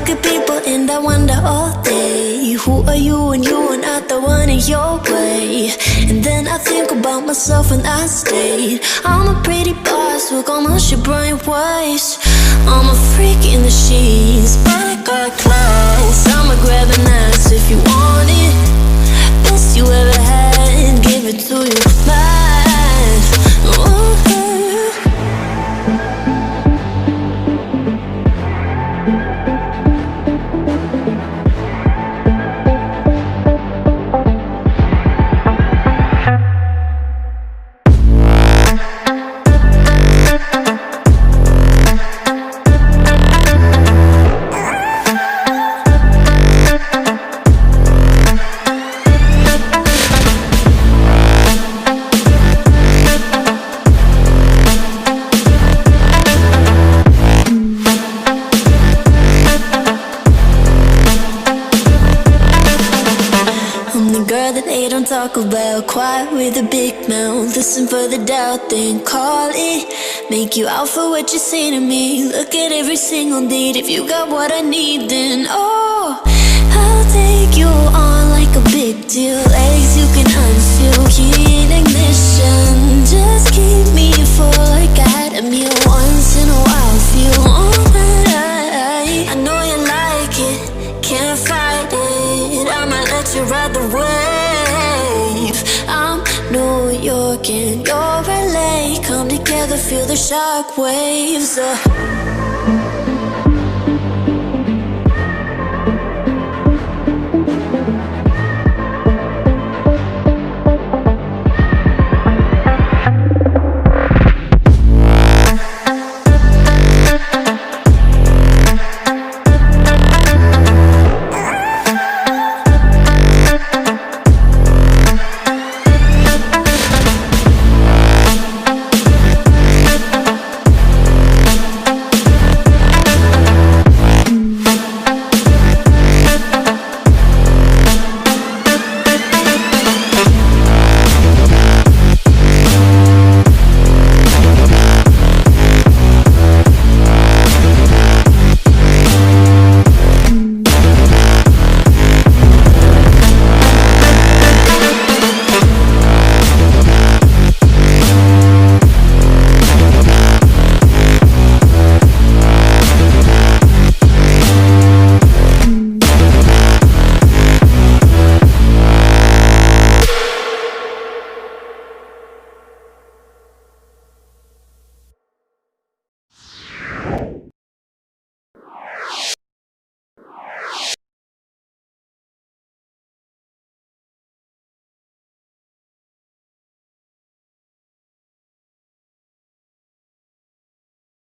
look at people and I wonder all day, who are you and you are not the one in your way? And then I think about myself and I stayed. I'm a pretty boss with almost your brainwaves. I'm a freak in the sheets, but I got class. I'ma grab an ass if you want it. Best you ever had, give it to you fast. Ooh. Talk about quiet with a big mouth. Listen for the doubt, then call it. Make you out for what you say to me. Look at every single date. If you got what I need, then oh, I'll take you on like a big deal. Legs you can unseal, key in ignition. Just keep me full like I had a meal. Once in a while, feel alright. I know you like it, can't fight it. I might let you ride the wave. I'm New York and you're LA. Come together, feel the shock waves.